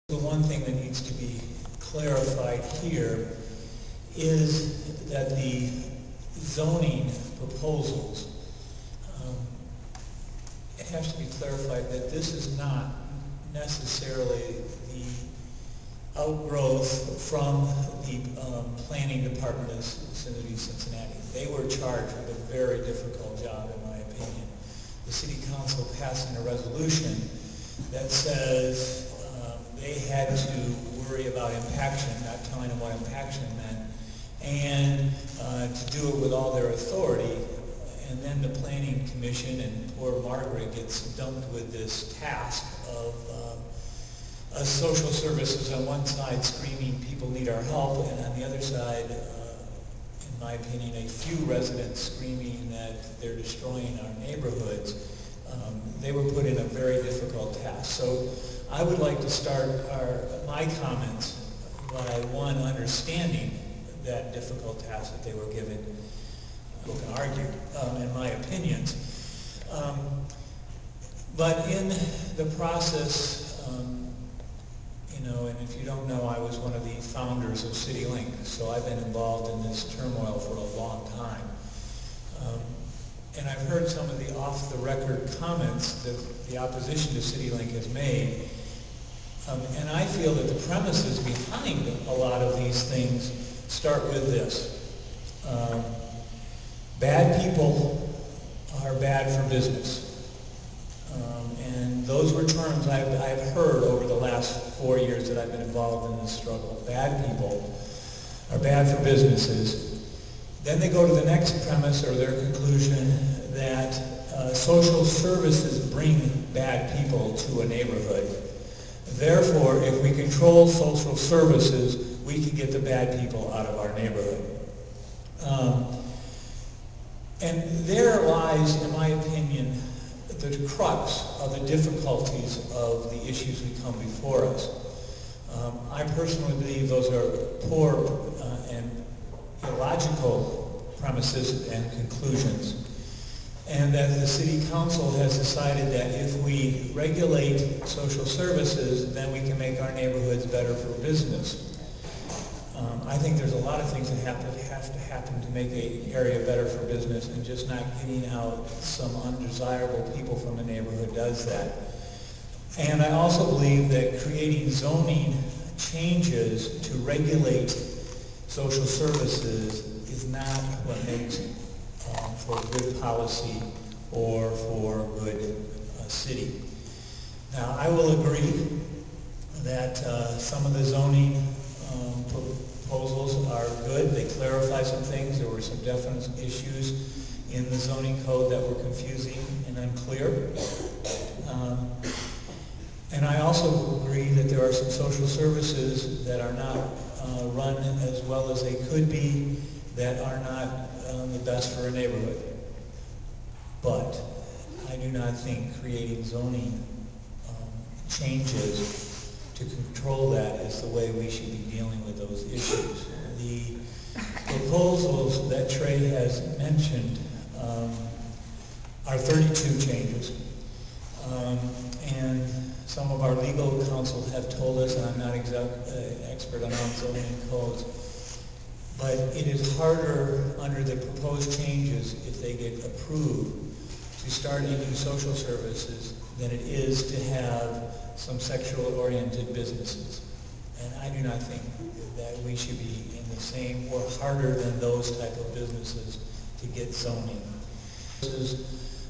The one thing that needs to be clarified here is that the zoning proposals, it has to be clarified that this is not necessarily the outgrowth from the planning department of City of Cincinnati. They were charged with a very difficult job, in my opinion. The city council passing a resolution that says they had to worry about impaction, not telling them what impaction meant, and to do it with all their authority. And then the planning commission and poor Margaret gets dumped with this task of social services on one side screaming people need our help, and on the other side, in my opinion, a few residents screaming that they're destroying our neighborhoods. They were put in a very difficult task. So I would like to start my comments by one, understanding that difficult task that they were given. People can argue, in my opinions. But in the process, and if you don't know, I was one of the founders of CityLink, so I've been involved in this turmoil for a long time. And I've heard some of the off-the-record comments that the opposition to CityLink has made. And I feel that the premises behind a lot of these things start with this. Bad people are bad for business. And those were terms I've heard over the last 4 years that I've been involved in this struggle. Bad people are bad for businesses. Then they go to the next premise or their conclusion that social services bring bad people to a neighborhood. Therefore, if we control social services, we can get the bad people out of our neighborhood. And there lies, in my opinion, the crux of the difficulties of the issues that come before us. I personally believe those are poor and illogical premises and conclusions. And that the city council has decided that if we regulate social services, then we can make our neighborhoods better for business. I think there's a lot of things that have to happen to make an area better for business, and just not getting out some undesirable people from a neighborhood does that. And I also believe that creating zoning changes to regulate social services is not what makes for good policy or for good city. Now, I will agree that some of the zoning proposals are good. They clarify some things. There were some definite issues in the zoning code that were confusing and unclear. And I also agree that there are some social services that are not run as well as they could be, that are not the best for a neighborhood. But I do not think creating zoning changes to control that is the way we should be dealing with those issues. The proposals that Trey has mentioned are 32 changes. And some of our legal counsel have told us, and I'm not expert on zoning codes, but it is harder under the proposed changes, if they get approved, to start into social services than it is to have some sexual-oriented businesses. And I do not think that we should be in the same or harder than those type of businesses to get zoning.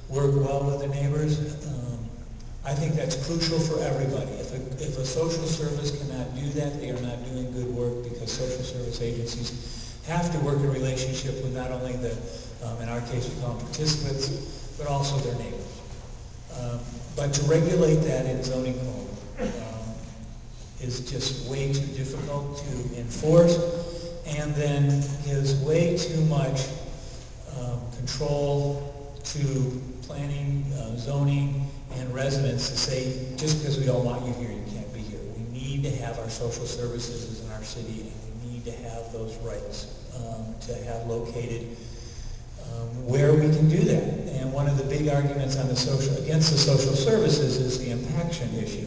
Work well with the neighbors. I think that's crucial for everybody. If a social service cannot do that, they are not doing good work, because social service agencies have to work in relationship with not only the, in our case we call them participants, but also their neighbors. But to regulate that in zoning code is just way too difficult to enforce, and then gives way too much control to planning, zoning, and residents to say, just because we don't want you here, you can't be here. We need to have our social services in our city, and we need to have those rights to have located where we can do that. And one of the big arguments on the against the social services is the impaction issue.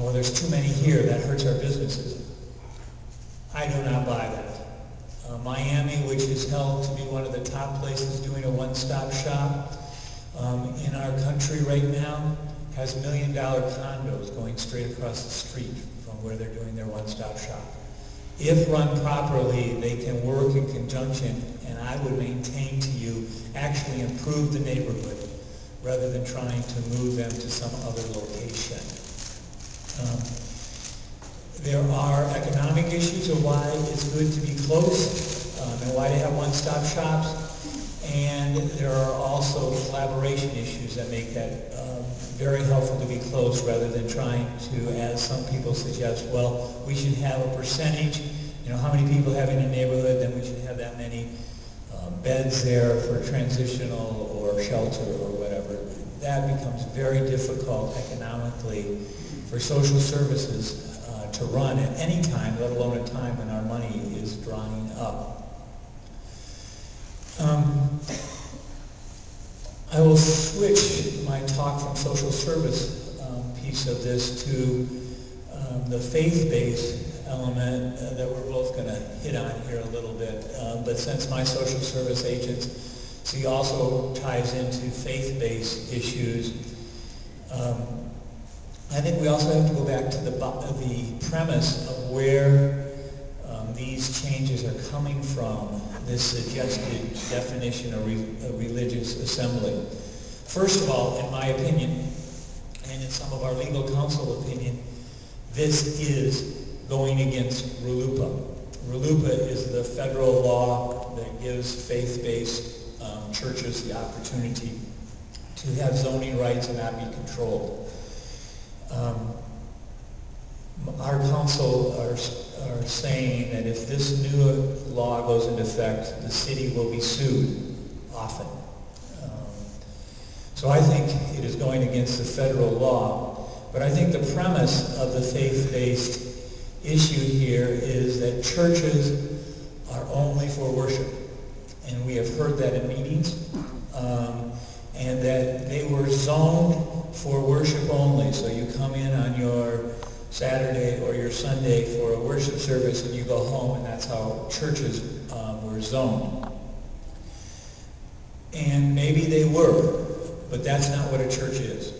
well, there's too many here, that hurts our businesses. I do not buy that. Miami, which is held to be one of the top places doing a one-stop shop in our country right now, has $1 million condos going straight across the street from where they're doing their one-stop shop. If run properly, they can work in conjunction, and I would maintain to you, actually improve the neighborhood rather than trying to move them to some other location. There are economic issues of why it's good to be close and why to have one-stop shops, and there are also collaboration issues that make that very helpful to be close rather than trying to, as some people suggest, well, we should have a percentage, how many people have in a neighborhood, then we should have that many beds there for transitional or shelter or whatever. That becomes very difficult economically for social services to run at any time, let alone a time when our money is drying up. I will switch my talk from social service piece of this to the faith-based element that we're both going to hit on here a little bit. But since my social service agency also ties into faith-based issues, I think we also have to go back to the premise of where these changes are coming from, this suggested definition of religious assembly. First of all, in my opinion, and in some of our legal counsel opinion, this is going against RLUIPA. RLUIPA is the federal law that gives faith-based churches the opportunity to have zoning rights and not be controlled. Our counsel are saying that if this new law goes into effect, the city will be sued often. So I think it is going against the federal law, but I think the premise of the faith-based issue here is that churches are only for worship, and we have heard that in meetings, and that they were zoned for worship only. So you come in on your Saturday or your Sunday for a worship service and you go home, and that's how churches were zoned. And maybe they were, but that's not what a church is.